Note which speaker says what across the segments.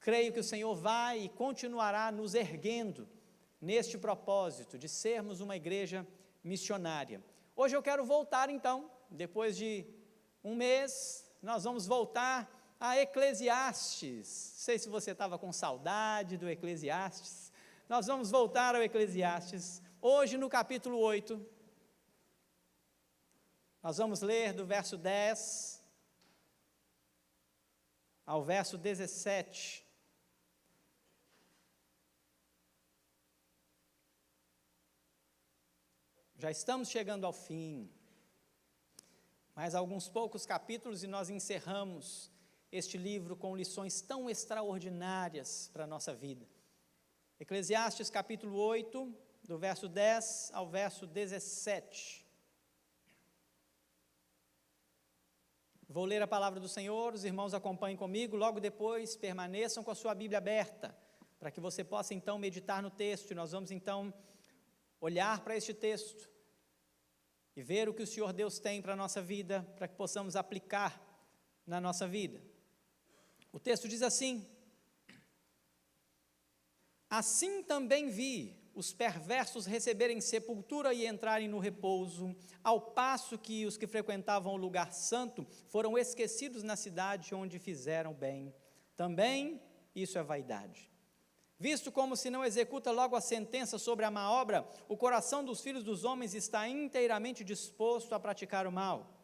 Speaker 1: creio que o Senhor vai e continuará nos erguendo neste propósito de sermos uma igreja missionária. Hoje eu quero voltar então, depois de um mês, nós vamos voltar a Eclesiastes. Não sei se você estava com saudade do Eclesiastes. Nós vamos voltar ao Eclesiastes, hoje no capítulo 8. Nós vamos ler do verso 10 ao verso 17. Já estamos chegando ao fim. Mais alguns poucos capítulos e nós encerramos este livro com lições tão extraordinárias para a nossa vida. Eclesiastes capítulo 8, do verso 10 ao verso 17. Vou ler a palavra do Senhor, os irmãos acompanhem comigo, logo depois permaneçam com a sua Bíblia aberta, para que você possa então meditar no texto, e nós vamos então olhar para este texto e ver o que o Senhor Deus tem para a nossa vida, para que possamos aplicar na nossa vida. O texto diz assim: assim também vi os perversos receberem sepultura e entrarem no repouso, ao passo que os que frequentavam o lugar santo foram esquecidos na cidade onde fizeram bem. Também isso é vaidade. Visto como se não executa logo a sentença sobre a má obra, o coração dos filhos dos homens está inteiramente disposto a praticar o mal.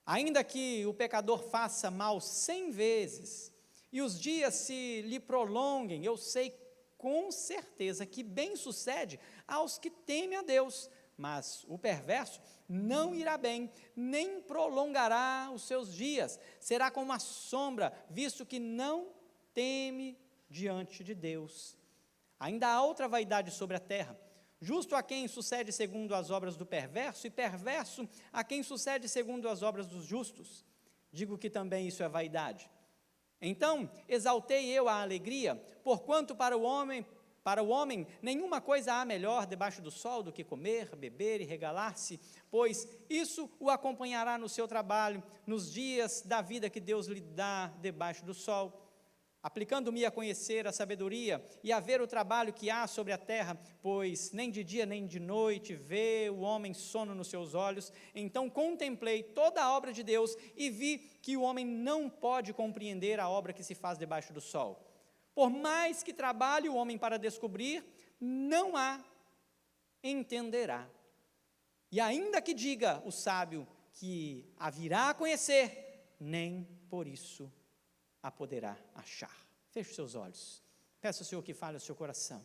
Speaker 1: Ainda que o pecador faça mal 100 vezes, e os dias se lhe prolonguem, eu sei com certeza que bem sucede aos que temem a Deus, mas o perverso não irá bem, nem prolongará os seus dias, será como uma sombra, visto que não teme diante de Deus. Ainda há outra vaidade sobre a terra, justo a quem sucede segundo as obras do perverso, e perverso a quem sucede segundo as obras dos justos. Digo que também isso é vaidade. Então exaltei eu a alegria, porquanto para o homem nenhuma coisa há melhor debaixo do sol do que comer, beber e regalar-se, pois isso o acompanhará no seu trabalho, nos dias da vida que Deus lhe dá debaixo do sol. Aplicando-me a conhecer a sabedoria e a ver o trabalho que há sobre a terra, pois nem de dia nem de noite vê o homem sono nos seus olhos, então contemplei toda a obra de Deus e vi que o homem não pode compreender a obra que se faz debaixo do sol. Por mais que trabalhe o homem para descobrir, não a entenderá. E ainda que diga o sábio que a virá a conhecer, nem por isso a poderá achar. Feche os seus olhos. Peça ao Senhor que fale ao seu coração.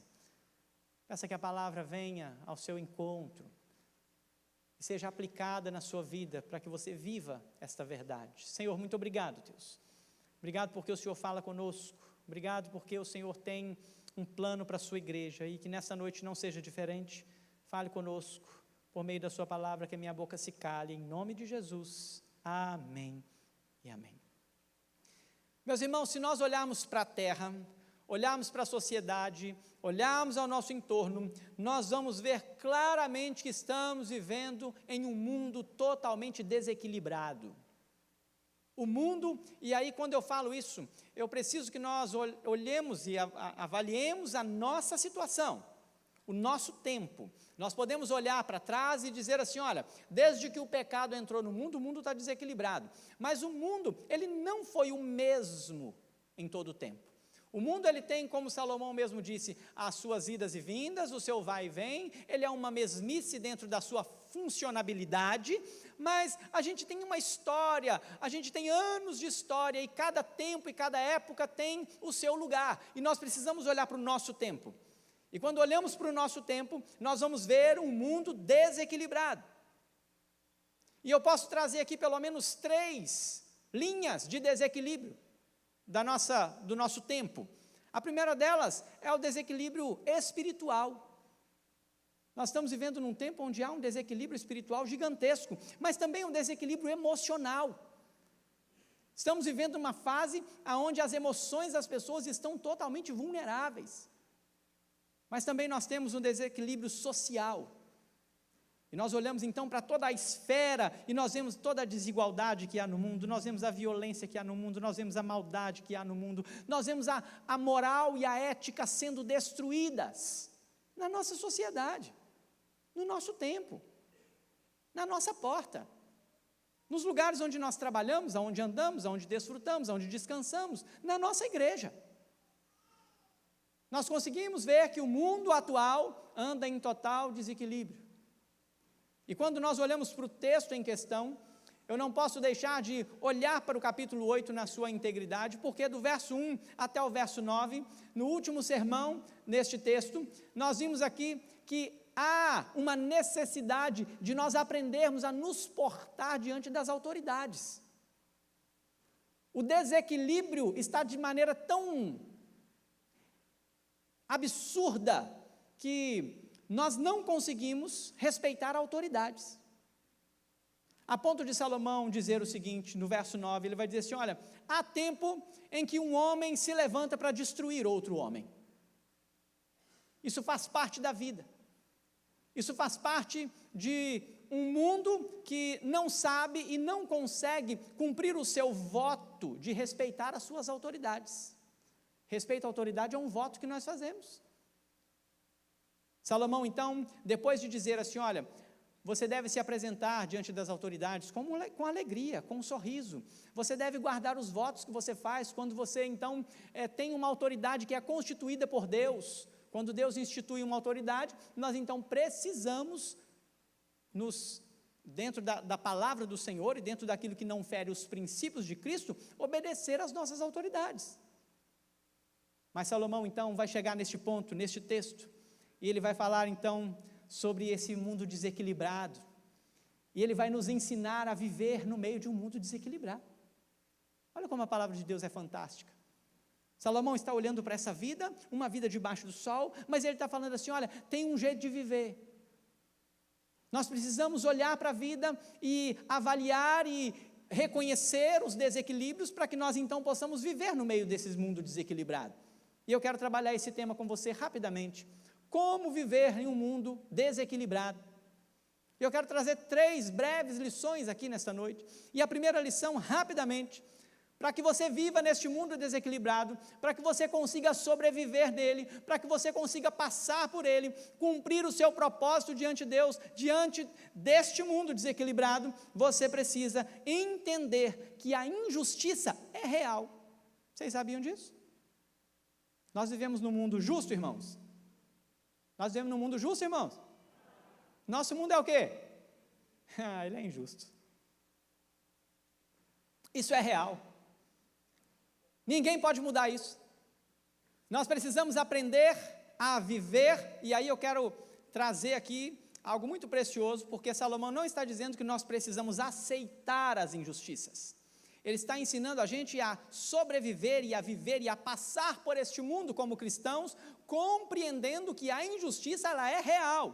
Speaker 1: Peça que a palavra venha ao seu encontro e seja aplicada na sua vida para que você viva esta verdade. Senhor, muito obrigado, Deus. Obrigado porque o Senhor fala conosco. Obrigado porque o Senhor tem um plano para a sua igreja e que nessa noite não seja diferente. Fale conosco por meio da sua palavra, que a minha boca se cale. Em nome de Jesus. Amém e amém. Meus irmãos, se nós olharmos para a terra, olharmos para a sociedade, olharmos ao nosso entorno, nós vamos ver claramente que estamos vivendo em um mundo totalmente desequilibrado. O mundo, e aí quando eu falo isso, eu preciso que nós olhemos e avaliemos a nossa situação, o nosso tempo. Nós podemos olhar para trás e dizer assim, olha, desde que o pecado entrou no mundo, o mundo está desequilibrado. Mas o mundo, ele não foi o mesmo em todo o tempo. O mundo, ele tem, como Salomão mesmo disse, as suas idas e vindas, o seu vai e vem, ele é uma mesmice dentro da sua funcionabilidade, mas a gente tem uma história, a gente tem anos de história, e cada tempo e cada época tem o seu lugar, e nós precisamos olhar para o nosso tempo. E quando olhamos para o nosso tempo, nós vamos ver um mundo desequilibrado. E eu posso trazer aqui pelo menos 3 linhas de desequilíbrio do nosso tempo. A primeira delas é o desequilíbrio espiritual. Nós estamos vivendo num tempo onde há um desequilíbrio espiritual gigantesco, mas também um desequilíbrio emocional. Estamos vivendo uma fase onde as emoções das pessoas estão totalmente vulneráveis. Mas também nós temos um desequilíbrio social. E nós olhamos então para toda a esfera, e nós vemos toda a desigualdade que há no mundo, nós vemos a violência que há no mundo, nós vemos a maldade que há no mundo, nós vemos a moral e a ética sendo destruídas na nossa sociedade, no nosso tempo, na nossa porta, nos lugares onde nós trabalhamos, aonde andamos, aonde desfrutamos, aonde descansamos, na nossa igreja. Nós conseguimos ver que o mundo atual anda em total desequilíbrio. E quando nós olhamos para o texto em questão, eu não posso deixar de olhar para o capítulo 8 na sua integridade, porque do verso 1 até o verso 9, no último sermão, neste texto, nós vimos aqui que há uma necessidade de nós aprendermos a nos portar diante das autoridades. O desequilíbrio está de maneira tão absurda que nós não conseguimos respeitar autoridades. A ponto de Salomão dizer o seguinte, no verso 9, ele vai dizer assim, olha, há tempo em que um homem se levanta para destruir outro homem. Isso faz parte da vida. Isso faz parte de um mundo que não sabe e não consegue cumprir o seu voto de respeitar as suas autoridades. Respeito à autoridade é um voto que nós fazemos. Salomão, então, depois de dizer assim, olha, você deve se apresentar diante das autoridades com alegria, com um sorriso. Você deve guardar os votos que você faz quando você, então, tem uma autoridade que é constituída por Deus. Quando Deus institui uma autoridade, nós, então, precisamos, dentro da palavra do Senhor e dentro daquilo que não fere os princípios de Cristo, obedecer às nossas autoridades. Mas Salomão, então, vai chegar neste ponto, neste texto, e ele vai falar, então, sobre esse mundo desequilibrado, e ele vai nos ensinar a viver no meio de um mundo desequilibrado. Olha como a palavra de Deus é fantástica. Salomão está olhando para essa vida, uma vida debaixo do sol, mas ele está falando assim, olha, tem um jeito de viver. Nós precisamos olhar para a vida e avaliar e reconhecer os desequilíbrios para que nós então possamos viver no meio desse mundo desequilibrado. E eu quero trabalhar esse tema com você rapidamente. Como viver em um mundo desequilibrado. Eu quero trazer 3 breves lições aqui nesta noite. E a primeira lição, rapidamente, para que você viva neste mundo desequilibrado, para que você consiga sobreviver nele, para que você consiga passar por ele, cumprir o seu propósito diante de Deus, diante deste mundo desequilibrado, você precisa entender que a injustiça é real. Vocês sabiam disso? Nós vivemos num mundo justo, irmãos? Nós vivemos num mundo justo, irmãos? Nosso mundo é o quê? Ele é injusto. Isso é real. Ninguém pode mudar isso. Nós precisamos aprender a viver, e aí eu quero trazer aqui algo muito precioso, porque Salomão não está dizendo que nós precisamos aceitar as injustiças. Ele está ensinando a gente a sobreviver e a viver e a passar por este mundo como cristãos, compreendendo que a injustiça ela é real,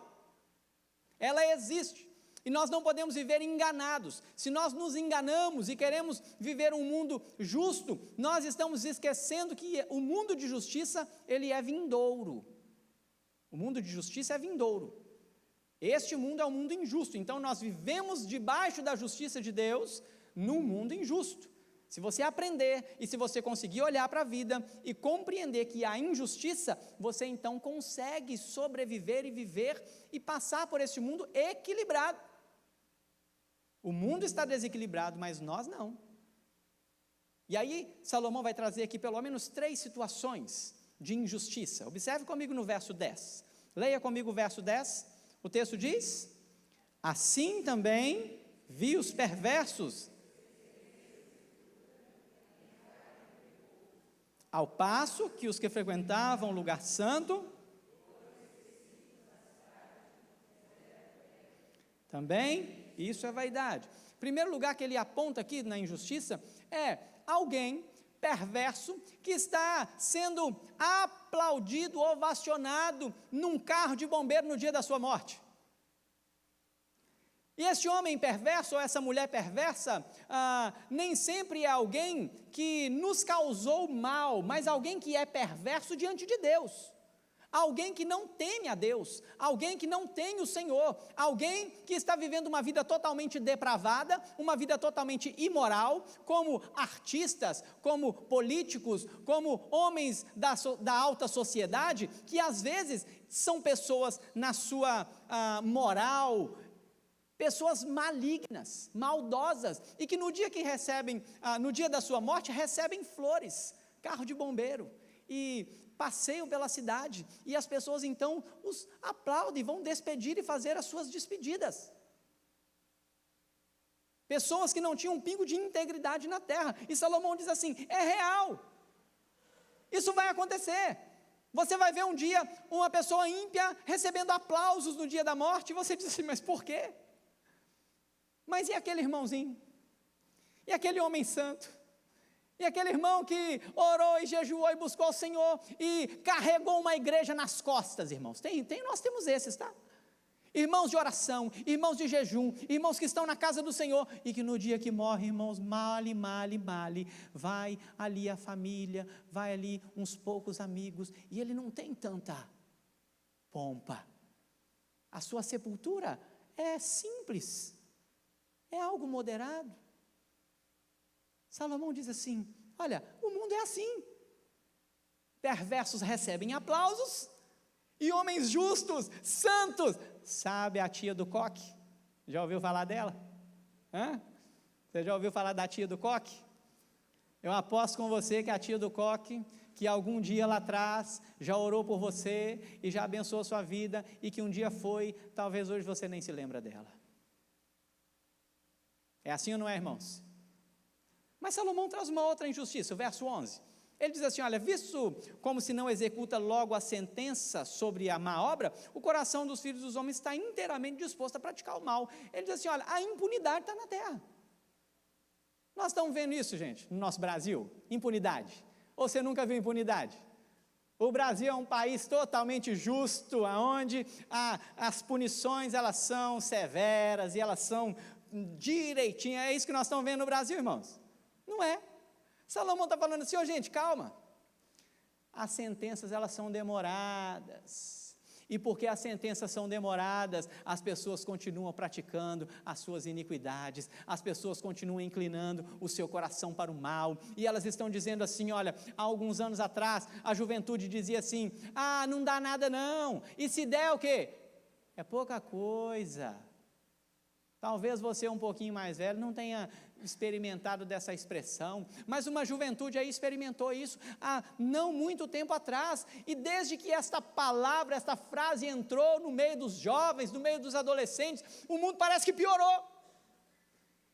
Speaker 1: ela existe, e nós não podemos viver enganados. Se nós nos enganamos e queremos viver um mundo justo, nós estamos esquecendo que o mundo de justiça, ele é vindouro. O mundo de justiça é vindouro. Este mundo é um mundo injusto, então nós vivemos debaixo da justiça de Deus, num mundo injusto. Se você aprender e se você conseguir olhar para a vida e compreender que há injustiça, você então consegue sobreviver e viver e passar por esse mundo equilibrado. O mundo está desequilibrado, mas nós não. E aí Salomão vai trazer aqui pelo menos 3 situações de injustiça. Observe comigo no verso 10. Leia comigo o verso 10. O texto diz: assim também vi os perversos ao passo que os que frequentavam o lugar santo também, isso é vaidade. O primeiro lugar que ele aponta aqui na injustiça é alguém perverso que está sendo aplaudido, ovacionado num carro de bombeiro no dia da sua morte. E esse homem perverso, ou essa mulher perversa, nem sempre é alguém que nos causou mal, mas alguém que é perverso diante de Deus. alguém que não teme a Deus, alguém que não tem o Senhor, alguém que está vivendo uma vida totalmente depravada, uma vida totalmente imoral, como artistas, como políticos, como homens da alta sociedade, que às vezes são pessoas na sua moral, pessoas malignas, maldosas, e que no dia que recebem, no dia da sua morte, recebem flores, carro de bombeiro, e passeiam pela cidade, e as pessoas então os aplaudem, vão despedir e fazer as suas despedidas. Pessoas que não tinham um pingo de integridade na terra, e Salomão diz assim, é real, isso vai acontecer. Você vai ver um dia uma pessoa ímpia recebendo aplausos no dia da morte, e você diz assim, mas por quê? Mas e aquele irmãozinho? E aquele homem santo? E aquele irmão que orou e jejuou e buscou o Senhor e carregou uma igreja nas costas, irmãos? Nós temos esses, tá? Irmãos de oração, irmãos de jejum, irmãos que estão na casa do Senhor e que no dia que morrem, irmãos, male, vai ali a família, vai ali uns poucos amigos e ele não tem tanta pompa. A sua sepultura é simples, é algo moderado. Salomão diz assim, olha, o mundo é assim, perversos recebem aplausos, e homens justos, santos, sabe a tia do coque? Já ouviu falar dela? Você já ouviu falar da tia do coque? Eu aposto com você que a tia do coque, que algum dia lá atrás, já orou por você, e já abençoou a sua vida, e que um dia foi, talvez hoje você nem se lembra dela. É assim ou não é, irmãos? Mas Salomão traz uma outra injustiça, o verso 11, ele diz assim, olha, visto como se não executa logo a sentença sobre a má obra, o coração dos filhos dos homens está inteiramente disposto a praticar o mal. Ele diz assim, olha, a impunidade está na terra. Nós estamos vendo isso, gente, no nosso Brasil, impunidade. Ou você nunca viu impunidade? O Brasil é um país totalmente justo, onde as punições elas são severas e elas são direitinhas. É isso que nós estamos vendo no Brasil, irmãos? Não é. Salomão está falando assim, gente, calma. As sentenças elas são demoradas. E porque as sentenças são demoradas, as pessoas continuam praticando as suas iniquidades, as pessoas continuam inclinando o seu coração para o mal, e elas estão dizendo assim, olha, há alguns anos atrás, a juventude dizia assim, não dá nada não, e se der o quê? É pouca coisa. Talvez você um pouquinho mais velho não tenha experimentado dessa expressão, mas uma juventude aí experimentou isso há não muito tempo atrás, e desde que esta palavra, esta frase entrou no meio dos jovens, no meio dos adolescentes, o mundo parece que piorou,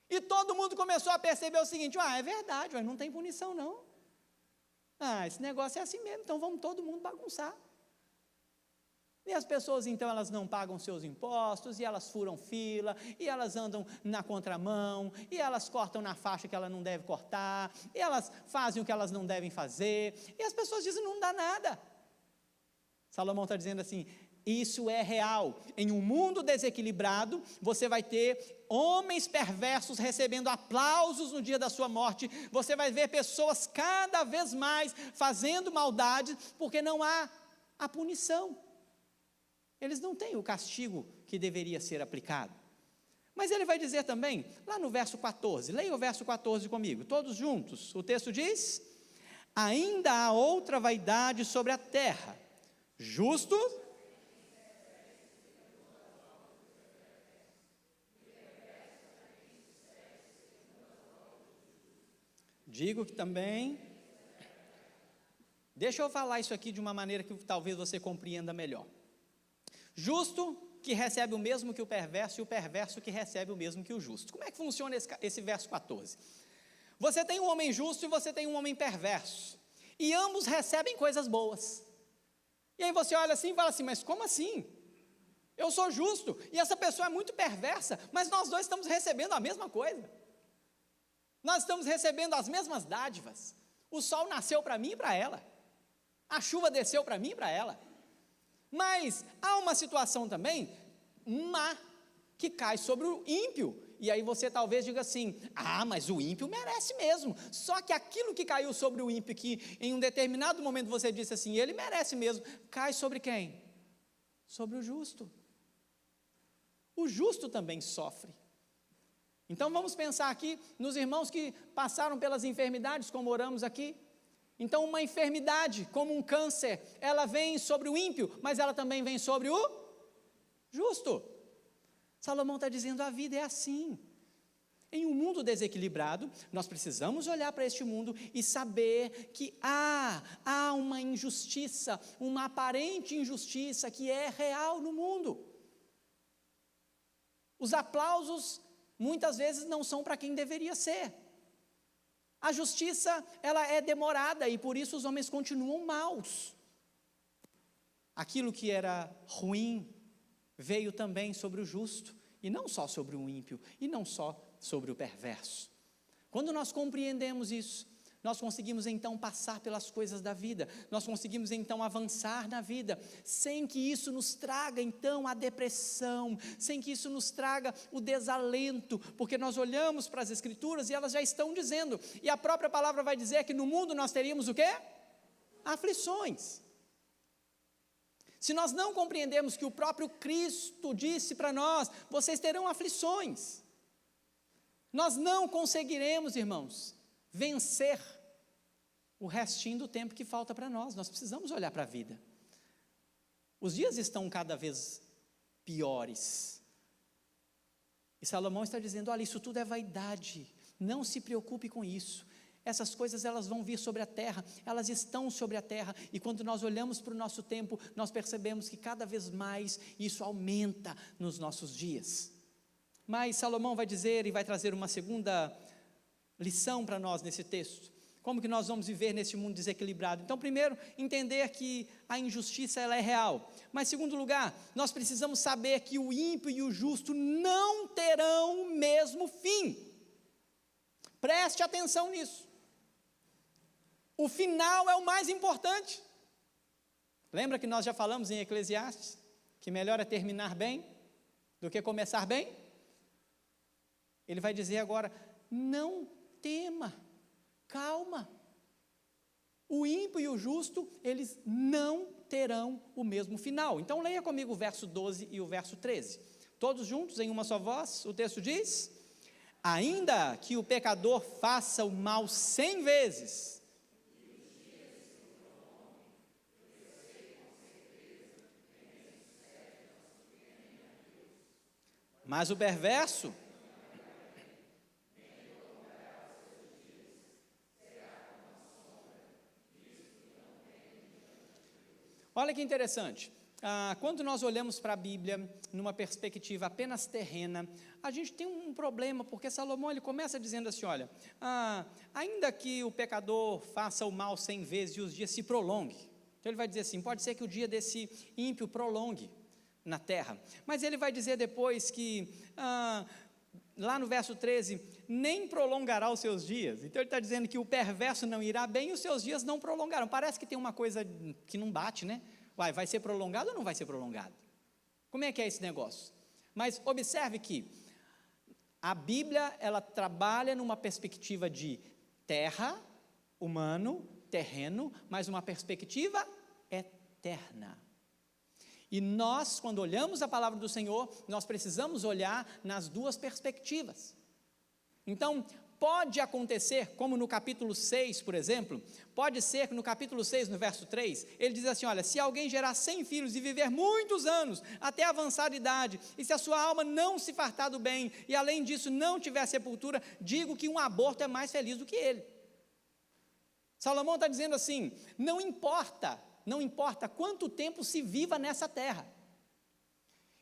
Speaker 1: e todo mundo começou a perceber o seguinte, é verdade, não tem punição não, esse negócio é assim mesmo, então vamos todo mundo bagunçar. E as pessoas, então, elas não pagam seus impostos, e elas furam fila, e elas andam na contramão, e elas cortam na faixa que ela não deve cortar, e elas fazem o que elas não devem fazer, e as pessoas dizem, não dá nada. Salomão está dizendo assim, isso é real. Em um mundo desequilibrado, você vai ter homens perversos recebendo aplausos no dia da sua morte, você vai ver pessoas cada vez mais fazendo maldade, porque não há a punição. Eles não têm o castigo que deveria ser aplicado. Mas ele vai dizer também, lá no verso 14, leia o verso 14 comigo, todos juntos, o texto diz, ainda há outra vaidade sobre a terra, justo, digo que também, deixa eu falar isso aqui de uma maneira que talvez você compreenda melhor. Justo que recebe o mesmo que o perverso, e o perverso que recebe o mesmo que o justo. Como é que funciona esse verso 14? Você tem um homem justo e você tem um homem perverso, e ambos recebem coisas boas. E aí você olha assim e fala assim, mas como assim? Eu sou justo, e essa pessoa é muito perversa, mas nós dois estamos recebendo a mesma coisa. Nós estamos recebendo as mesmas dádivas. O sol nasceu para mim e para ela. A chuva desceu para mim e para ela. Mas há uma situação também má que cai sobre o ímpio, E aí você talvez diga assim: ah, mas o ímpio merece mesmo. Só que aquilo que caiu sobre o ímpio, que em um determinado momento você disse assim, ele merece mesmo, cai sobre quem? Sobre o justo. O justo também sofre. Então vamos pensar aqui nos irmãos que passaram pelas enfermidades, como oramos aqui. Então uma enfermidade, como um câncer, ela vem sobre o ímpio, mas ela também vem sobre o justo. Salomão está dizendo, a vida é assim. Em um mundo desequilibrado, nós precisamos olhar para este mundo e saber que há uma injustiça, uma aparente injustiça que é real no mundo. Os aplausos muitas vezes não são para quem deveria ser. A justiça, ela é demorada e por isso os homens continuam maus. Aquilo que era ruim veio também sobre o justo, e não só sobre o ímpio, e não só sobre o perverso. Quando nós compreendemos isso, nós conseguimos então passar pelas coisas da vida, nós conseguimos então avançar na vida, sem que isso nos traga então a depressão, sem que isso nos traga o desalento, porque nós olhamos para as Escrituras e elas já estão dizendo, e a própria palavra vai dizer que no mundo nós teríamos o quê? Aflições. Se nós não compreendermos que o próprio Cristo disse para nós, vocês terão aflições, nós não conseguiremos, irmãos, vencer o restinho do tempo que falta para nós. Nós precisamos olhar para a vida. Os dias estão cada vez piores, e Salomão está dizendo, olha, isso tudo é vaidade, não se preocupe com isso. Essas coisas elas vão vir sobre a terra, elas estão sobre a terra, e quando nós olhamos para o nosso tempo, nós percebemos que cada vez mais isso aumenta nos nossos dias. Mas Salomão vai dizer e vai trazer uma segunda lição para nós nesse texto. Como que nós vamos viver nesse mundo desequilibrado? Então, primeiro, entender que a injustiça ela é real. Mas, segundo lugar, nós precisamos saber que o ímpio e o justo não terão o mesmo fim. Preste atenção nisso. O final é o mais importante. Lembra que nós já falamos em Eclesiastes que melhor é terminar bem do que começar bem? Ele vai dizer agora, não tema, calma. O ímpio e o justo, eles não terão o mesmo final. Então leia comigo o verso 12 e o verso 13. Todos juntos em uma só voz, o texto diz, ainda que o pecador faça o mal 100 vezes, mas o perverso, olha que interessante, quando nós olhamos para a Bíblia numa perspectiva apenas terrena, a gente tem um problema, porque Salomão ele começa dizendo assim, olha, ainda que o pecador faça o mal 100 vezes e os dias se prolonguem, então ele vai dizer assim, pode ser que o dia desse ímpio prolongue na terra, mas ele vai dizer depois que, lá no verso 13, nem prolongará os seus dias. Então ele está dizendo que o perverso não irá bem e os seus dias não prolongarão. Parece que tem uma coisa que não bate, né? Vai ser prolongado ou não vai ser prolongado? Como é que é esse negócio? Mas observe que a Bíblia, ela trabalha numa perspectiva de terra, humano, terreno, mas uma perspectiva eterna. E nós, quando olhamos a palavra do Senhor, nós precisamos olhar nas duas perspectivas. Então, pode acontecer, como no capítulo 6, por exemplo, pode ser que no capítulo 6, no verso 3, ele diz assim, olha, se alguém gerar 100 filhos e viver muitos anos, até avançar idade, e se a sua alma não se fartar do bem, e além disso não tiver sepultura, digo que um aborto é mais feliz do que ele. Salomão está dizendo assim, não importa quanto tempo se viva nessa terra.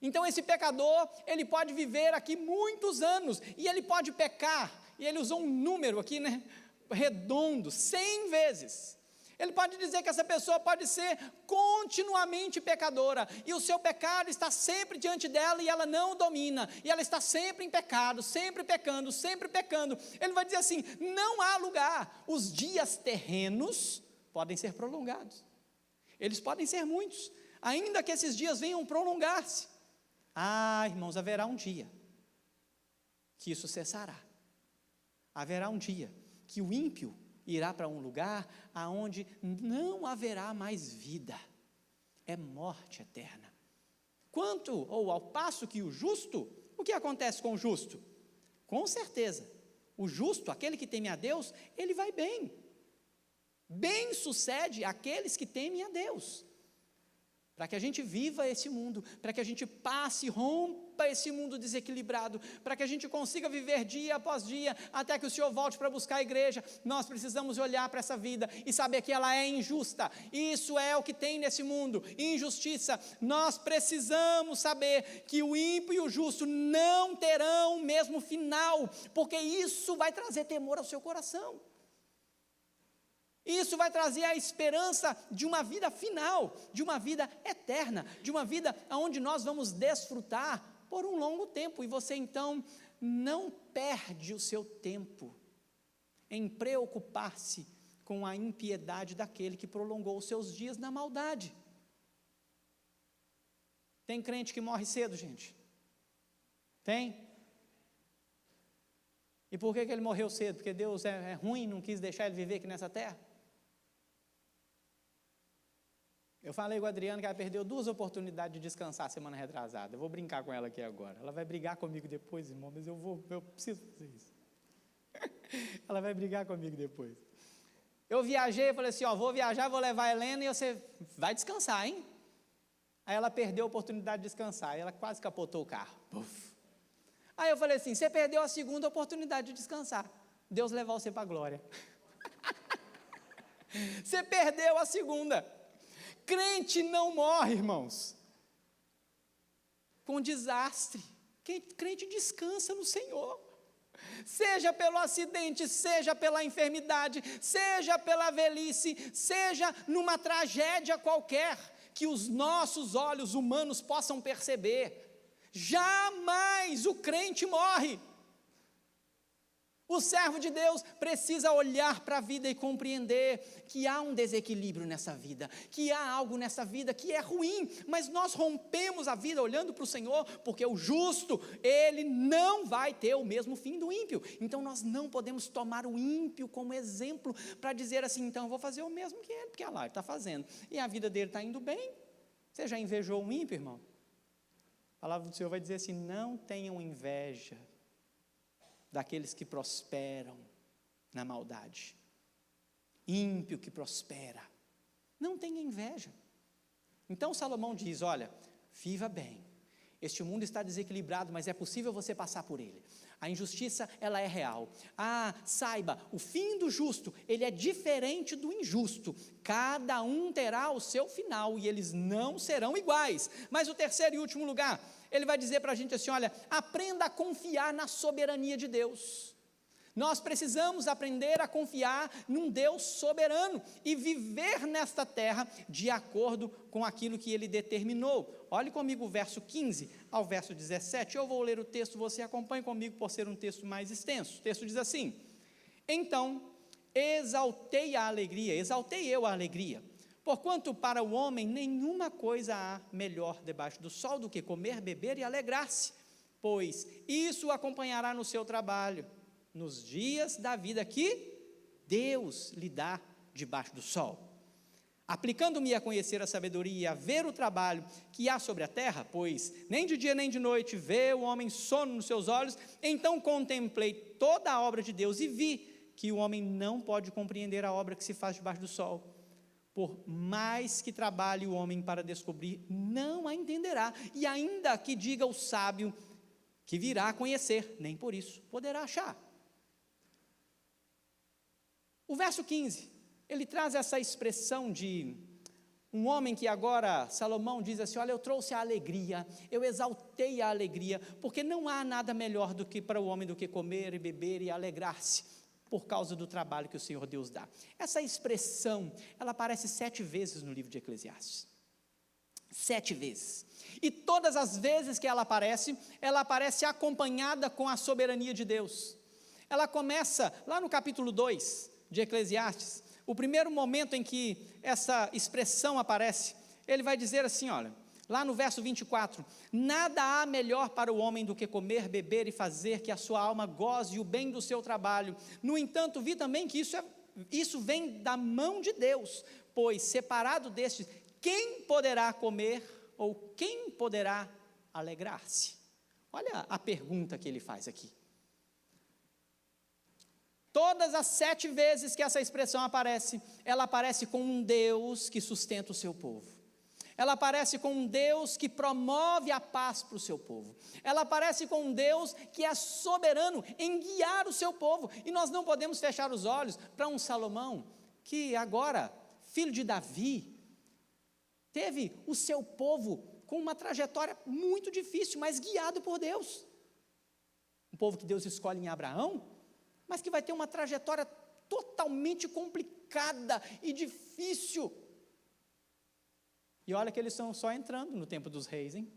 Speaker 1: Então esse pecador, ele pode viver aqui muitos anos, e ele pode pecar, e ele usou um número aqui, né, redondo, 100 vezes. Ele pode dizer que essa pessoa pode ser continuamente pecadora, e o seu pecado está sempre diante dela, e ela não o domina, e ela está sempre em pecado, sempre pecando, sempre pecando. Ele vai dizer assim, não há lugar, os dias terrenos podem ser prolongados. Eles podem ser muitos, ainda que esses dias venham prolongar-se. Irmãos, haverá um dia que isso cessará. Haverá um dia que o ímpio irá para um lugar aonde não haverá mais vida, é morte eterna. Quanto, ou ao passo que o justo, o que acontece com o justo? Com certeza, o justo, aquele que teme a Deus, ele vai bem. Bem sucede aqueles que temem a Deus. Para que a gente viva esse mundo, para que a gente passe, rompa esse mundo desequilibrado, para que a gente consiga viver dia após dia, até que o Senhor volte para buscar a igreja, nós precisamos olhar para essa vida e saber que ela é injusta. Isso é o que tem nesse mundo, injustiça. Nós precisamos saber que o ímpio e o justo não terão o mesmo final, porque isso vai trazer temor ao seu coração. Isso vai trazer a esperança de uma vida final, de uma vida eterna, de uma vida onde nós vamos desfrutar por um longo tempo. E você então não perde o seu tempo em preocupar-se com a impiedade daquele que prolongou os seus dias na maldade. Tem crente que morre cedo, gente? Tem? E por que ele morreu cedo? Porque Deus é ruim, não quis deixar ele viver aqui nessa terra? Eu falei com a Adriana que ela perdeu 2 oportunidades de descansar semana retrasada. Eu vou brincar com ela aqui agora. Ela vai brigar comigo depois, irmão, mas eu preciso fazer isso. Ela vai brigar comigo depois. Eu viajei, falei assim, vou viajar, vou levar a Helena e você vai descansar, hein? Aí ela perdeu a oportunidade de descansar, ela quase capotou o carro. Puf. Aí eu falei assim, você perdeu a 2ª oportunidade de descansar. Deus levou você para a glória. Você perdeu a 2ª. Crente não morre, irmãos, com desastre. Crente descansa no Senhor. Seja pelo acidente, seja pela enfermidade, seja pela velhice, seja numa tragédia qualquer, que os nossos olhos humanos possam perceber. Jamais o crente morre. O servo de Deus precisa olhar para a vida e compreender que há um desequilíbrio nessa vida, que há algo nessa vida que é ruim, mas nós rompemos a vida olhando para o Senhor, porque o justo, ele não vai ter o mesmo fim do ímpio. Então nós não podemos tomar o ímpio como exemplo para dizer assim, então eu vou fazer o mesmo que ele, porque olha lá, ele está fazendo, e a vida dele está indo bem. Você já invejou um ímpio, irmão? A palavra do Senhor vai dizer assim, não tenham inveja daqueles que prosperam na maldade. Ímpio que prospera, não tenha inveja. Então Salomão diz, olha, viva bem, este mundo está desequilibrado, mas é possível você passar por ele. A injustiça, ela é real. Saiba, o fim do justo, ele é diferente do injusto. Cada um terá o seu final e eles não serão iguais. Mas o terceiro e último lugar, ele vai dizer para a gente assim, olha, aprenda a confiar na soberania de Deus. Nós precisamos aprender a confiar num Deus soberano e viver nesta terra de acordo com aquilo que Ele determinou. Olhe comigo o verso 15 ao verso 17, eu vou ler o texto, você acompanhe comigo por ser um texto mais extenso. O texto diz assim, então exaltei eu a alegria, porquanto para o homem nenhuma coisa há melhor debaixo do sol do que comer, beber e alegrar-se, pois isso o acompanhará no seu trabalho, nos dias da vida que Deus lhe dá debaixo do sol. Aplicando-me a conhecer a sabedoria e a ver o trabalho que há sobre a terra, pois nem de dia nem de noite vê o homem sono nos seus olhos, então contemplei toda a obra de Deus e vi que o homem não pode compreender a obra que se faz debaixo do sol. Por mais que trabalhe o homem para descobrir, não a entenderá, e ainda que diga o sábio que virá a conhecer, nem por isso poderá achar. O verso 15, ele traz essa expressão de um homem que agora, Salomão diz assim, olha, eu trouxe a alegria, eu exaltei a alegria, porque não há nada melhor do que para o homem do que comer e beber e alegrar-se, por causa do trabalho que o Senhor Deus dá. Essa expressão, ela aparece 7 vezes no livro de Eclesiastes. 7 vezes. E todas as vezes que ela aparece acompanhada com a soberania de Deus. Ela começa lá no capítulo 2 de Eclesiastes, o primeiro momento em que essa expressão aparece, ele vai dizer assim, olha, Lá no verso 24, nada há melhor para o homem do que comer, beber e fazer que a sua alma goze o bem do seu trabalho. No entanto, vi também que isso vem da mão de Deus, pois separado destes, quem poderá comer ou quem poderá alegrar-se? Olha a pergunta que ele faz aqui. Todas as 7 vezes que essa expressão aparece, ela aparece com um Deus que sustenta o seu povo. Ela aparece com um Deus que promove a paz para o seu povo. Ela aparece com um Deus que é soberano em guiar o seu povo. E nós não podemos fechar os olhos para um Salomão que agora, filho de Davi, teve o seu povo com uma trajetória muito difícil, mas guiado por Deus. Um povo que Deus escolhe em Abraão, mas que vai ter uma trajetória totalmente complicada e difícil. E olha que eles estão só entrando no tempo dos reis, hein?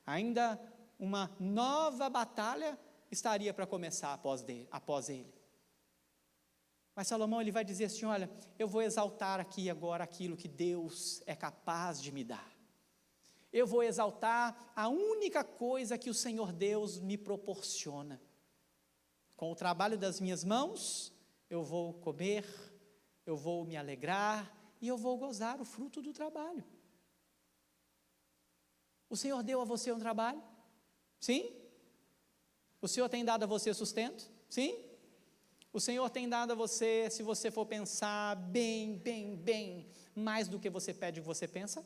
Speaker 1: Ainda uma nova batalha estaria para começar após ele. Mas Salomão, ele vai dizer assim, olha, eu vou exaltar aqui agora aquilo que Deus é capaz de me dar. Eu vou exaltar a única coisa que o Senhor Deus me proporciona. Com o trabalho das minhas mãos, eu vou comer, eu vou me alegrar, e eu vou gozar o fruto do trabalho. O Senhor deu a você um trabalho? Sim? O Senhor tem dado a você sustento? Sim? O Senhor tem dado a você, se você for pensar bem, mais do que você pede e que você pensa?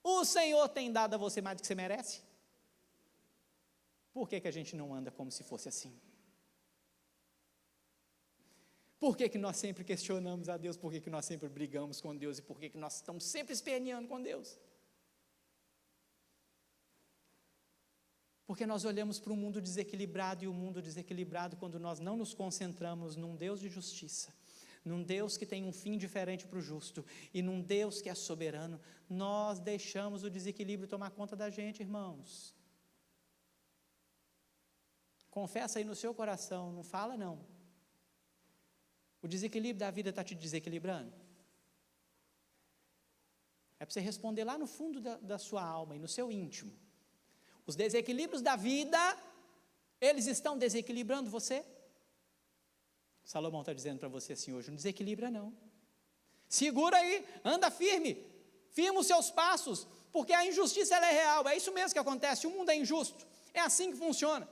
Speaker 1: O Senhor tem dado a você mais do que você merece? Por que a gente não anda como se fosse assim? Por que nós sempre questionamos a Deus? Por que nós sempre brigamos com Deus? E por que nós estamos sempre esperneando com Deus? Porque nós olhamos para um mundo desequilibrado, e o mundo desequilibrado, quando nós não nos concentramos num Deus de justiça, num Deus que tem um fim diferente para o justo, e num Deus que é soberano, nós deixamos o desequilíbrio tomar conta da gente, irmãos. Confessa aí no seu coração, não fala não. O desequilíbrio da vida está te desequilibrando? É para você responder lá no fundo da sua alma e no seu íntimo. Os desequilíbrios da vida, eles estão desequilibrando você? Salomão está dizendo para você assim hoje, não desequilibra não. Segura aí, anda firme, firma os seus passos, porque a injustiça ela é real, é isso mesmo que acontece, o mundo é injusto, é assim que funciona.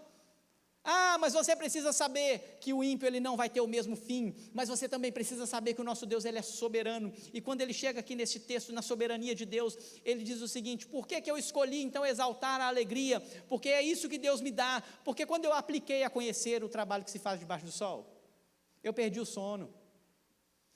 Speaker 1: Ah, mas você precisa saber que o ímpio ele não vai ter o mesmo fim, mas você também precisa saber que o nosso Deus ele é soberano, e quando ele chega aqui nesse texto, na soberania de Deus, ele diz o seguinte, por que eu escolhi então exaltar a alegria? Porque é isso que Deus me dá, porque quando eu apliquei a conhecer o trabalho que se faz debaixo do sol, eu perdi o sono.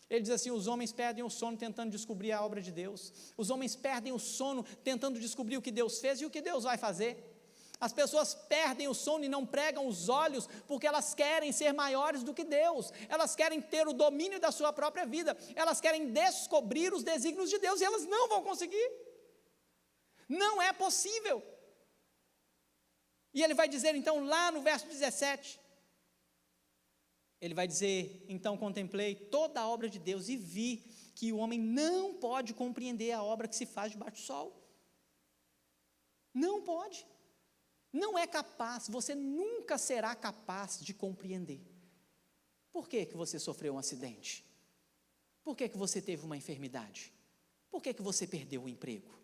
Speaker 1: Ele diz assim, os homens perdem o sono tentando descobrir a obra de Deus, os homens perdem o sono tentando descobrir o que Deus fez e o que Deus vai fazer. As pessoas perdem o sono e não pregam os olhos, porque elas querem ser maiores do que Deus, elas querem ter o domínio da sua própria vida, elas querem descobrir os desígnios de Deus, e elas não vão conseguir, não é possível. E ele vai dizer então lá no verso 17, ele vai dizer, então contemplei toda a obra de Deus e vi que o homem não pode compreender a obra que se faz debaixo do sol, não pode. Não é capaz, você nunca será capaz de compreender. Por que você sofreu um acidente? Por que você teve uma enfermidade? Por que você perdeu o emprego?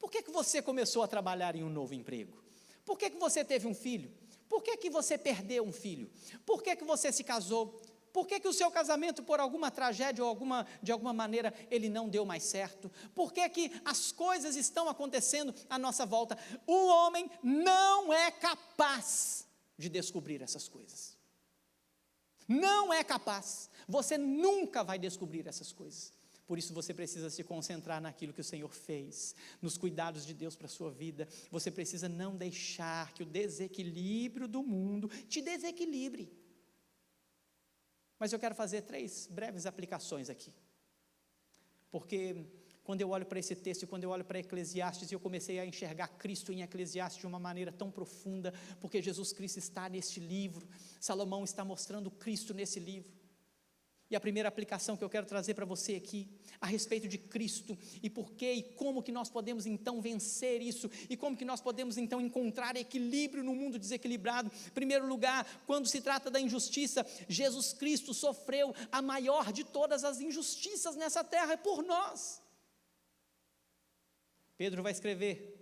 Speaker 1: Por que você começou a trabalhar em um novo emprego? Por que você teve um filho? Por que você perdeu um filho? Por que você se casou? Por que o seu casamento, por alguma tragédia ou de alguma maneira, ele não deu mais certo? Por que as coisas estão acontecendo à nossa volta? O homem não é capaz de descobrir essas coisas. Não é capaz. Você nunca vai descobrir essas coisas. Por isso você precisa se concentrar naquilo que o Senhor fez, nos cuidados de Deus para a sua vida. Você precisa não deixar que o desequilíbrio do mundo te desequilibre. Mas eu quero fazer 3 breves aplicações aqui, porque quando eu olho para esse texto, e quando eu olho para Eclesiastes, eu comecei a enxergar Cristo em Eclesiastes de uma maneira tão profunda, porque Jesus Cristo está neste livro, Salomão está mostrando Cristo nesse livro. E a primeira aplicação que eu quero trazer para você aqui, a respeito de Cristo, e por quê, e como que nós podemos então vencer isso, e como que nós podemos então encontrar equilíbrio no mundo desequilibrado. Em primeiro lugar, quando se trata da injustiça, Jesus Cristo sofreu a maior de todas as injustiças nessa terra por nós. Pedro vai escrever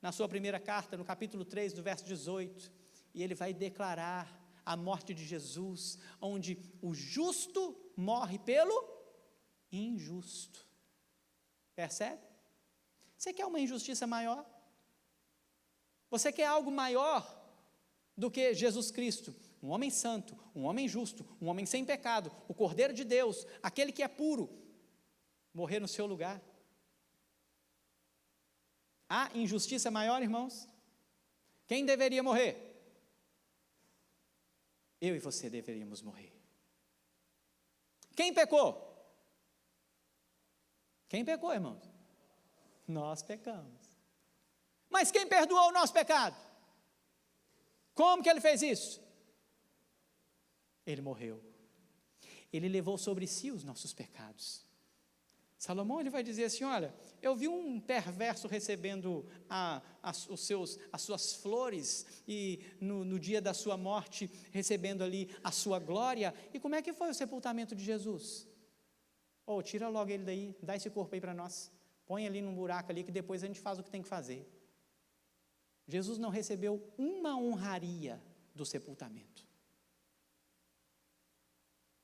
Speaker 1: na sua primeira carta, no capítulo 3, do verso 18, e ele vai declarar a morte de Jesus, onde o justo morre pelo injusto. Percebe? Você quer uma injustiça maior? Você quer algo maior do que Jesus Cristo? Um homem santo, um homem justo, um homem sem pecado, o Cordeiro de Deus, aquele que é puro, morrer no seu lugar. Há injustiça maior, irmãos? Quem deveria morrer? Eu e você deveríamos morrer. Quem pecou? Quem pecou, irmãos? Nós pecamos. Mas quem perdoou o nosso pecado? Como que ele fez isso? Ele morreu. Ele levou sobre si os nossos pecados. Salomão, ele vai dizer assim, olha, eu vi um perverso recebendo as suas flores, e no dia da sua morte, recebendo ali a sua glória. E como é que foi o sepultamento de Jesus? Tira logo ele daí, dá esse corpo aí para nós, põe ali num buraco ali, que depois a gente faz o que tem que fazer. Jesus não recebeu uma honraria do sepultamento,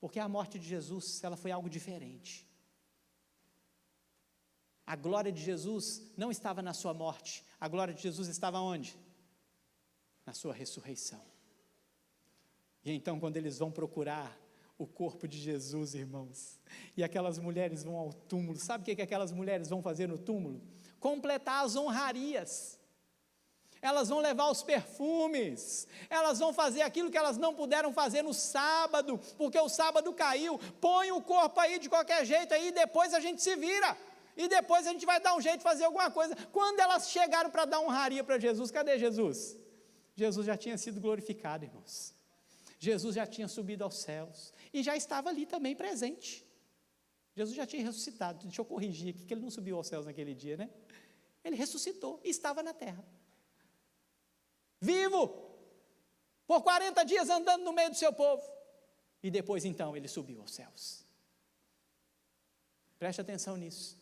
Speaker 1: porque a morte de Jesus, ela foi algo diferente. A glória de Jesus não estava na sua morte, a glória de Jesus estava onde? Na sua ressurreição. E então, quando eles vão procurar o corpo de Jesus, irmãos, e aquelas mulheres vão ao túmulo, sabe o que aquelas mulheres vão fazer no túmulo? Completar as honrarias. Elas vão levar os perfumes, elas vão fazer aquilo que elas não puderam fazer no sábado, porque o sábado caiu. Põe o corpo aí de qualquer jeito aí, e depois a gente se vira. E depois a gente vai dar um jeito de fazer alguma coisa. Quando elas chegaram para dar honraria para Jesus, cadê Jesus? Jesus já tinha sido glorificado, irmãos. Jesus já tinha subido aos céus, e já estava ali também presente. Jesus já tinha ressuscitado. Deixa eu corrigir aqui, que ele não subiu aos céus naquele dia, né? Ele ressuscitou e estava na terra. Vivo, por 40 dias andando no meio do seu povo. E depois então ele subiu aos céus. Preste atenção nisso.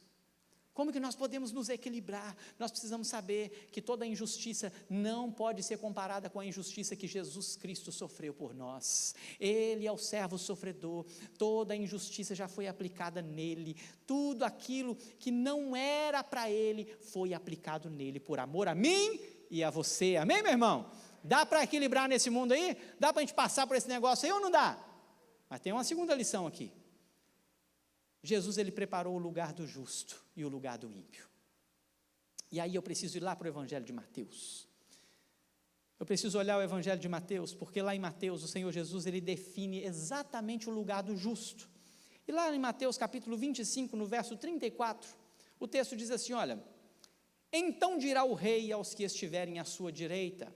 Speaker 1: Como que nós podemos nos equilibrar? Nós precisamos saber que toda injustiça não pode ser comparada com a injustiça que Jesus Cristo sofreu por nós. Ele é o servo sofredor, toda a injustiça já foi aplicada nele, tudo aquilo que não era para ele, foi aplicado nele, por amor a mim e a você. Amém, meu irmão? Dá para equilibrar nesse mundo aí? Dá para a gente passar por esse negócio aí ou não dá? Mas tem uma segunda lição aqui. Jesus, ele preparou o lugar do justo e o lugar do ímpio. E aí eu preciso ir lá para o Evangelho de Mateus. Eu preciso olhar o Evangelho de Mateus, porque lá em Mateus o Senhor Jesus, ele define exatamente o lugar do justo. E lá em Mateus capítulo 25, no verso 34, o texto diz assim, olha, então dirá o rei aos que estiverem à sua direita,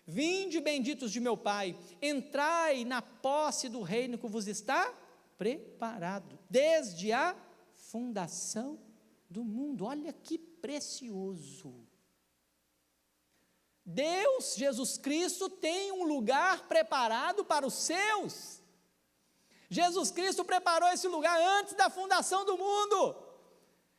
Speaker 1: vinde benditos de meu Pai, entrai na posse do reino que vos está preparado, desde a fundação do mundo. Olha que precioso. Deus, Jesus Cristo, tem um lugar preparado para os seus. Jesus Cristo preparou esse lugar antes da fundação do mundo.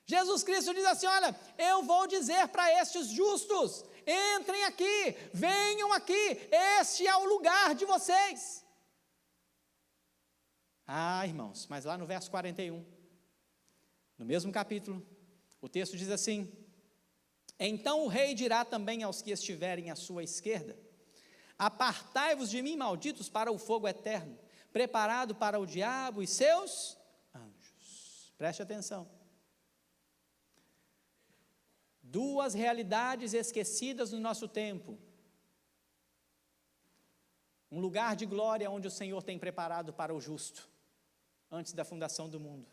Speaker 1: Jesus Cristo diz assim, olha, eu vou dizer para estes justos, entrem aqui, venham aqui, este é o lugar de vocês. Ah, irmãos, mas lá no verso 41, no mesmo capítulo, o texto diz assim, então o rei dirá também aos que estiverem à sua esquerda, apartai-vos de mim, malditos, para o fogo eterno, preparado para o diabo e seus anjos. Preste atenção. Duas realidades esquecidas no nosso tempo. Um lugar de glória onde o Senhor tem preparado para o justo, antes da fundação do mundo,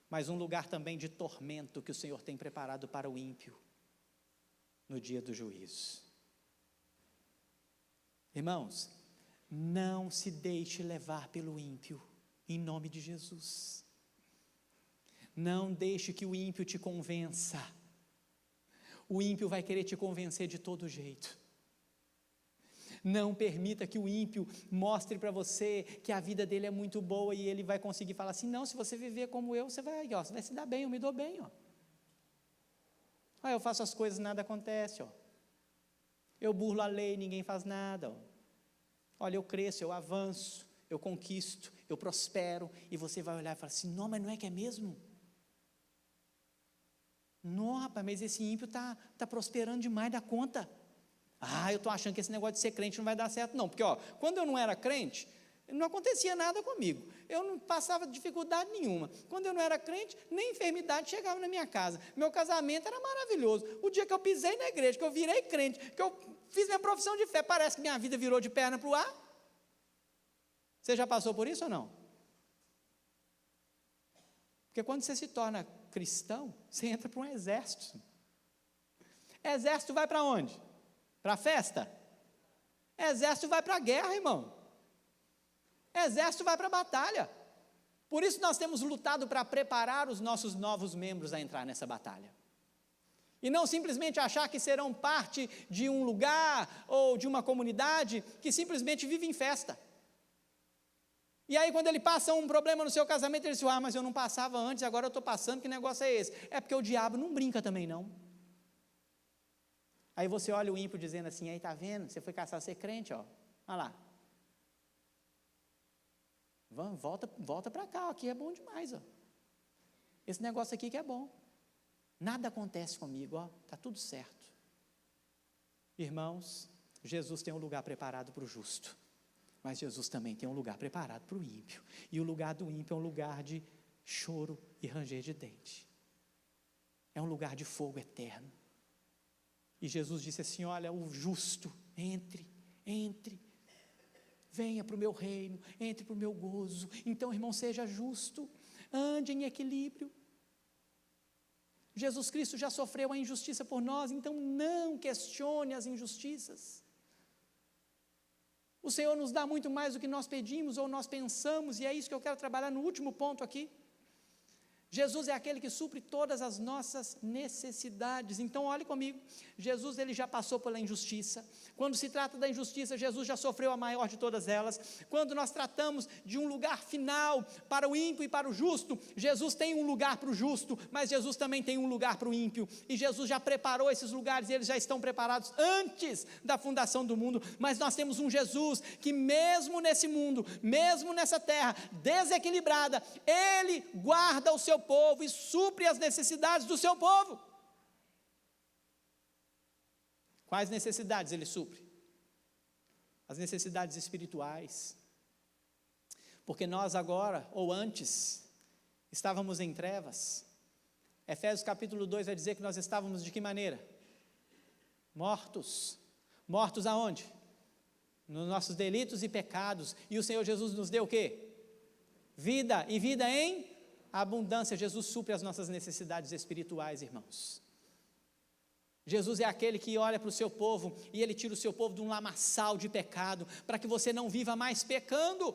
Speaker 1: mas um lugar também de tormento que o Senhor tem preparado para o ímpio, no dia do juízo. Irmãos, não se deixe levar pelo ímpio, em nome de Jesus. Não deixe que o ímpio te convença. O ímpio vai querer te convencer de todo jeito. Não permita que o ímpio mostre para você que a vida dele é muito boa e ele vai conseguir falar assim, não, se você viver como eu, você vai se dar bem, eu me dou bem, ó. Eu faço as coisas, nada acontece, ó. Eu burlo a lei, ninguém faz nada, ó. Olha, eu cresço, eu avanço, eu conquisto, eu prospero, e você vai olhar e falar assim, não, mas não é que é mesmo? Não, rapaz, mas esse ímpio está prosperando demais da conta. Eu estou achando que esse negócio de ser crente não vai dar certo, não, porque quando eu não era crente, não acontecia nada comigo, eu não passava dificuldade nenhuma. Quando eu não era crente, nem enfermidade chegava na minha casa, meu casamento era maravilhoso. O dia que eu pisei na igreja, que eu virei crente, que eu fiz minha profissão de fé, parece que minha vida virou de perna para o ar. Você já passou por isso ou não? Porque quando você se torna cristão, você entra para um exército. Exército vai para onde? Para a festa? Exército vai para a guerra, irmão. Exército vai para a batalha. Por isso nós temos lutado para preparar os nossos novos membros a entrar nessa batalha. E não simplesmente achar que serão parte de um lugar ou de uma comunidade que simplesmente vive em festa. E aí quando ele passa um problema no seu casamento, ele diz, mas eu não passava antes, agora eu estou passando, que negócio é esse? É porque o diabo não brinca também não. Aí você olha o ímpio dizendo assim, aí tá vendo, você foi caçar ser crente, olha lá. Volta para cá, aqui é bom demais, esse negócio aqui que é bom, nada acontece comigo, está tudo certo. Irmãos, Jesus tem um lugar preparado para o justo, mas Jesus também tem um lugar preparado para o ímpio, e o lugar do ímpio é um lugar de choro e ranger de dente, é um lugar de fogo eterno. E Jesus disse assim, olha, o justo, entre, venha para o meu reino, entre para o meu gozo. Então, irmão, seja justo, ande em equilíbrio. Jesus Cristo já sofreu a injustiça por nós, então não questione as injustiças. O Senhor nos dá muito mais do que nós pedimos ou nós pensamos, e é isso que eu quero trabalhar no último ponto aqui. Jesus é aquele que supre todas as nossas necessidades. Então olhe comigo, Jesus ele já passou pela injustiça. Quando se trata da injustiça, Jesus já sofreu a maior de todas elas. Quando nós tratamos de um lugar final para o ímpio e para o justo, Jesus tem um lugar para o justo, mas Jesus também tem um lugar para o ímpio, e Jesus já preparou esses lugares, e eles já estão preparados antes da fundação do mundo. Mas nós temos um Jesus que mesmo nesse mundo, mesmo nessa terra desequilibrada, Ele guarda o seu povo e supre as necessidades do seu povo. Quais necessidades Ele supre? As necessidades espirituais, porque nós agora, ou antes, estávamos em trevas. Efésios capítulo 2 vai dizer que nós estávamos de que maneira? Mortos. Mortos aonde? Nos nossos delitos e pecados, e o Senhor Jesus nos deu o quê? Vida, e vida em abundância. Jesus supre as nossas necessidades espirituais, irmãos. Jesus é aquele que olha para o seu povo, e Ele tira o seu povo de um lamaçal de pecado, para que você não viva mais pecando.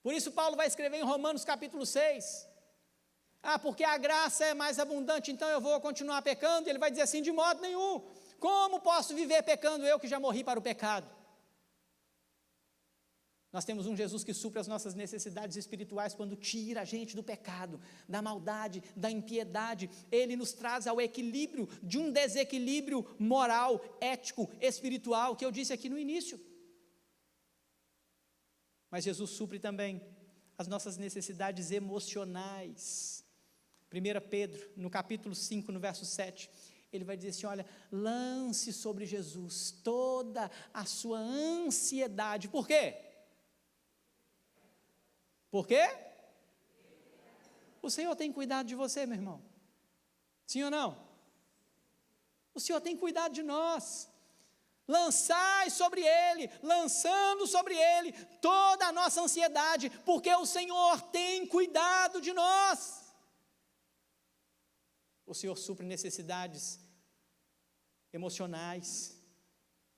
Speaker 1: Por isso Paulo vai escrever em Romanos capítulo 6, porque a graça é mais abundante, então eu vou continuar pecando. E ele vai dizer assim, de modo nenhum, como posso viver pecando eu que já morri para o pecado? Nós temos um Jesus que supre as nossas necessidades espirituais quando tira a gente do pecado, da maldade, da impiedade. Ele nos traz ao equilíbrio de um desequilíbrio moral, ético, espiritual, que eu disse aqui no início. Mas Jesus supre também as nossas necessidades emocionais. 1 Pedro, no capítulo 5, no verso 7, ele vai dizer assim, olha, lance sobre Jesus toda a sua ansiedade. Por quê? Por quê? O Senhor tem cuidado de você, meu irmão. Sim ou não? O Senhor tem cuidado de nós. Lançai sobre Ele, lançando sobre Ele toda a nossa ansiedade, porque o Senhor tem cuidado de nós. O Senhor supre necessidades emocionais,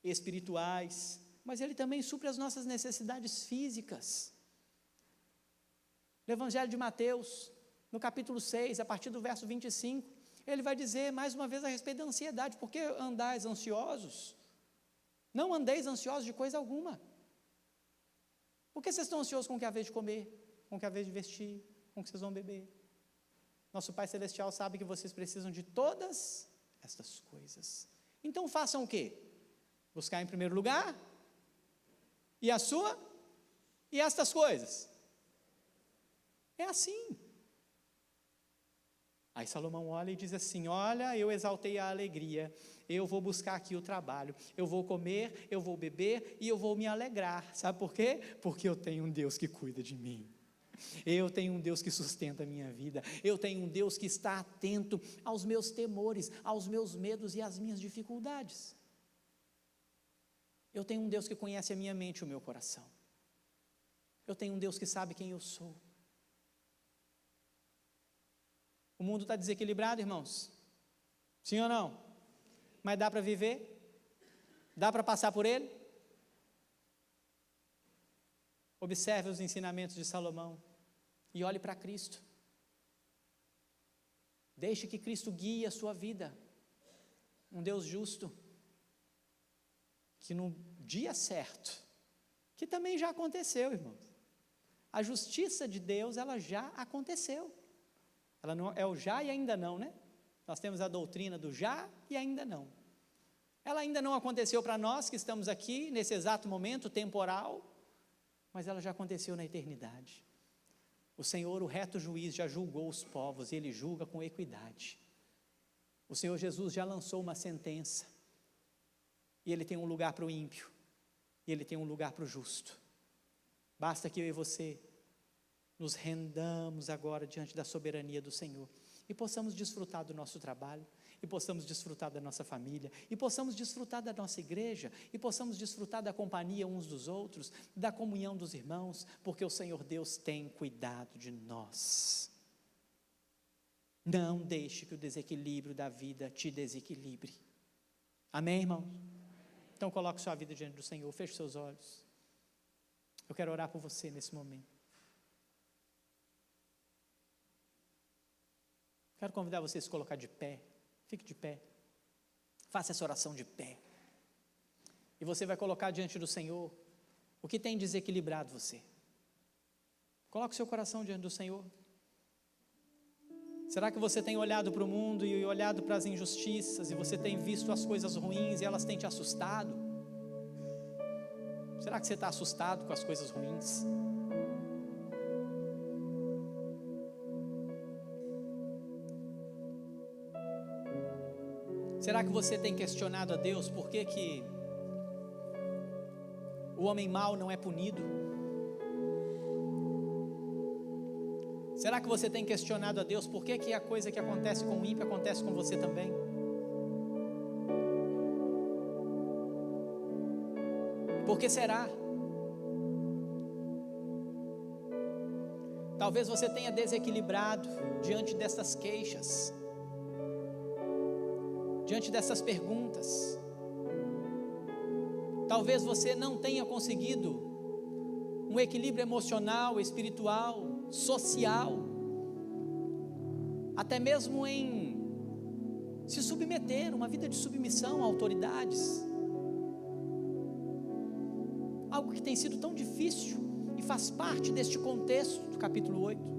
Speaker 1: espirituais, mas Ele também supre as nossas necessidades físicas. No Evangelho de Mateus, no capítulo 6, a partir do verso 25, ele vai dizer mais uma vez a respeito da ansiedade. Por que andais ansiosos? Não andeis ansiosos de coisa alguma. Por que vocês estão ansiosos com o que é a vez de comer, com o que é a vez de vestir, com o que vocês vão beber? Nosso Pai Celestial sabe que vocês precisam de todas estas coisas. Então façam o quê? Buscar em primeiro lugar, e a sua, e estas coisas. É assim. Aí Salomão olha e diz assim: olha, eu exaltei a alegria, eu vou buscar aqui o trabalho, eu vou comer, eu vou beber e eu vou me alegrar. Sabe por quê? Porque eu tenho um Deus que cuida de mim. Eu tenho um Deus que sustenta a minha vida. Eu tenho um Deus que está atento aos meus temores, aos meus medos e às minhas dificuldades. Eu tenho um Deus que conhece a minha mente e o meu coração. Eu tenho um Deus que sabe quem eu sou. O mundo está desequilibrado, irmãos? Sim ou não? Mas dá para viver? Dá para passar por ele? Observe os ensinamentos de Salomão e olhe para Cristo. Deixe que Cristo guie a sua vida. Um Deus justo, que no dia certo, que também já aconteceu, irmãos. A justiça de Deus, ela já aconteceu. Ela não é o já e ainda não, né? Nós temos a doutrina do já e ainda não. Ela ainda não aconteceu para nós que estamos aqui nesse exato momento temporal, mas ela já aconteceu na eternidade. O Senhor, o reto juiz, já julgou os povos e Ele julga com equidade. O Senhor Jesus já lançou uma sentença e Ele tem um lugar para o ímpio e Ele tem um lugar para o justo. Basta que eu e você nos rendamos agora diante da soberania do Senhor e possamos desfrutar do nosso trabalho, e possamos desfrutar da nossa família, e possamos desfrutar da nossa igreja, e possamos desfrutar da companhia uns dos outros, da comunhão dos irmãos, porque o Senhor Deus tem cuidado de nós. Não deixe que o desequilíbrio da vida te desequilibre. Amém, irmãos? Então coloque sua vida diante do Senhor, feche seus olhos. Eu quero orar por você nesse momento. Quero convidar você a se colocar de pé. Fique de pé. Faça essa oração de pé. E você vai colocar diante do Senhor o que tem desequilibrado você. Coloque seu coração diante do Senhor. Será que você tem olhado para o mundo e olhado para as injustiças e você tem visto as coisas ruins e elas têm te assustado? Será que você está assustado com as coisas ruins? Será que você tem questionado a Deus por que o homem mau não é punido? Será que você tem questionado a Deus por que a coisa que acontece com o ímpio acontece com você também? Por que será? Talvez você tenha desequilibrado diante dessas queixas, diante dessas perguntas. Talvez você não tenha conseguido um equilíbrio emocional, espiritual, social, até mesmo em se submeter, uma vida de submissão a autoridades. Algo que tem sido tão difícil e faz parte deste contexto do capítulo 8.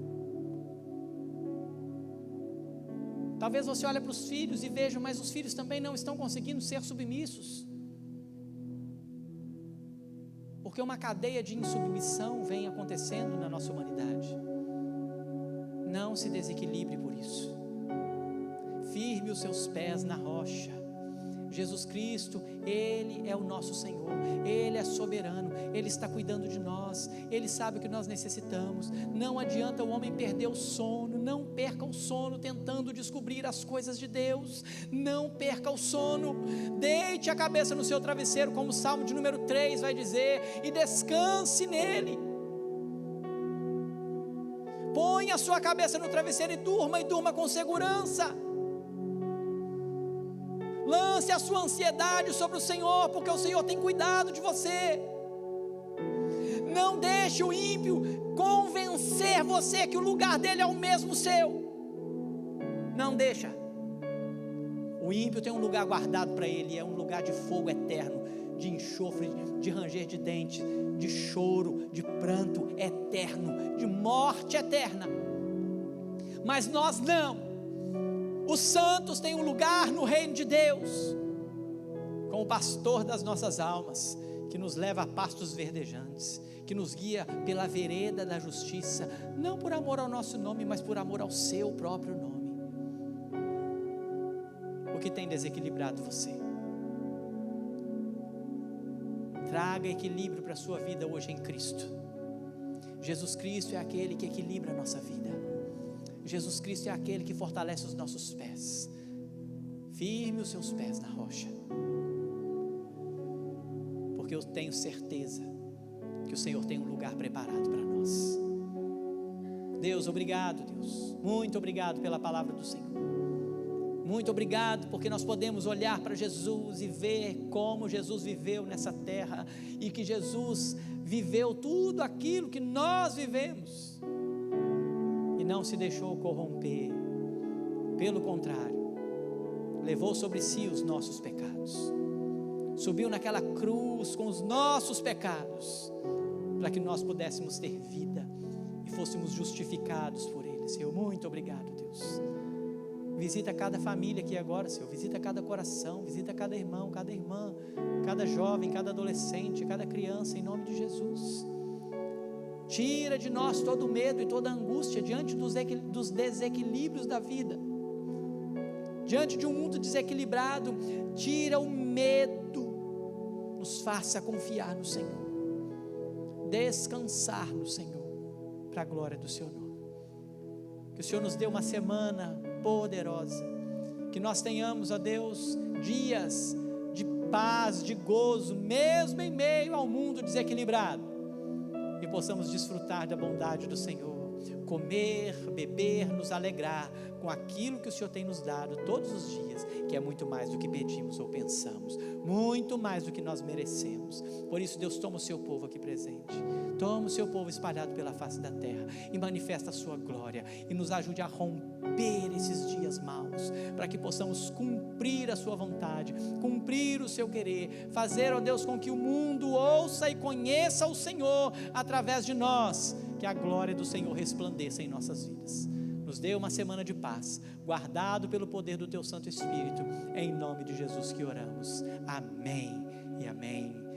Speaker 1: Talvez você olhe para os filhos e veja, mas os filhos também não estão conseguindo ser submissos. Porque uma cadeia de insubmissão vem acontecendo na nossa humanidade. Não se desequilibre por isso. Firme os seus pés na rocha. Jesus Cristo, Ele é o nosso Senhor, Ele é soberano, Ele está cuidando de nós, Ele sabe o que nós necessitamos. Não adianta o homem perder o sono, não perca o sono tentando descobrir as coisas de Deus, não perca o sono, deite a cabeça no seu travesseiro, como o Salmo de número 3 vai dizer, e descanse nele. Ponha a sua cabeça no travesseiro e durma com segurança. Lance a sua ansiedade sobre o Senhor, porque o Senhor tem cuidado de você. Não deixe o ímpio convencer você que o lugar dele é o mesmo seu. Não deixa. O ímpio tem um lugar guardado para ele, é um lugar de fogo eterno, de enxofre, de ranger de dentes, de choro, de pranto eterno, de morte eterna. Mas nós não. Os santos têm um lugar no reino de Deus, com o pastor das nossas almas, que nos leva a pastos verdejantes, que nos guia pela vereda da justiça, não por amor ao nosso nome, mas por amor ao seu próprio nome. O que tem desequilibrado você? Traga equilíbrio para a sua vida hoje em Cristo. Jesus Cristo é aquele que equilibra a nossa vida. Jesus Cristo é aquele que fortalece os nossos pés. Firme os seus pés na rocha, porque eu tenho certeza que o Senhor tem um lugar preparado para nós. Deus, obrigado, Deus, muito obrigado pela palavra do Senhor. Muito obrigado porque nós podemos olhar para Jesus e ver como Jesus viveu nessa terra, e que Jesus viveu tudo aquilo que nós vivemos e não se deixou corromper. Pelo contrário, levou sobre si os nossos pecados, subiu naquela cruz com os nossos pecados, para que nós pudéssemos ter vida e fôssemos justificados por Ele. Senhor, muito obrigado, Deus. Visita cada família aqui agora, Senhor. Visita cada coração, visita cada irmão, cada irmã, cada jovem, cada adolescente, cada criança, em nome de Jesus. Tira de nós todo o medo e toda a angústia diante dos desequilíbrios da vida. Diante de um mundo desequilibrado, tira o medo, nos faça confiar no Senhor, descansar no Senhor, para a glória do Seu nome. Que o Senhor nos dê uma semana poderosa, que nós tenhamos, ó Deus, dias de paz, de gozo, mesmo em meio ao mundo desequilibrado, e possamos desfrutar da bondade do Senhor, comer, beber, nos alegrar com aquilo que o Senhor tem nos dado todos os dias, que é muito mais do que pedimos ou pensamos, muito mais do que nós merecemos. Por isso, Deus, toma o seu povo aqui presente, toma o seu povo espalhado pela face da terra e manifesta a sua glória, e nos ajude a romper esses dias maus, para que possamos cumprir a sua vontade, cumprir o seu querer, fazer, ó Deus, com que o mundo ouça e conheça o Senhor através de nós, que a glória do Senhor resplandeça em nossas vidas. Nos dê uma semana de paz, guardado pelo poder do Teu Santo Espírito, em nome de Jesus que oramos. Amém e amém.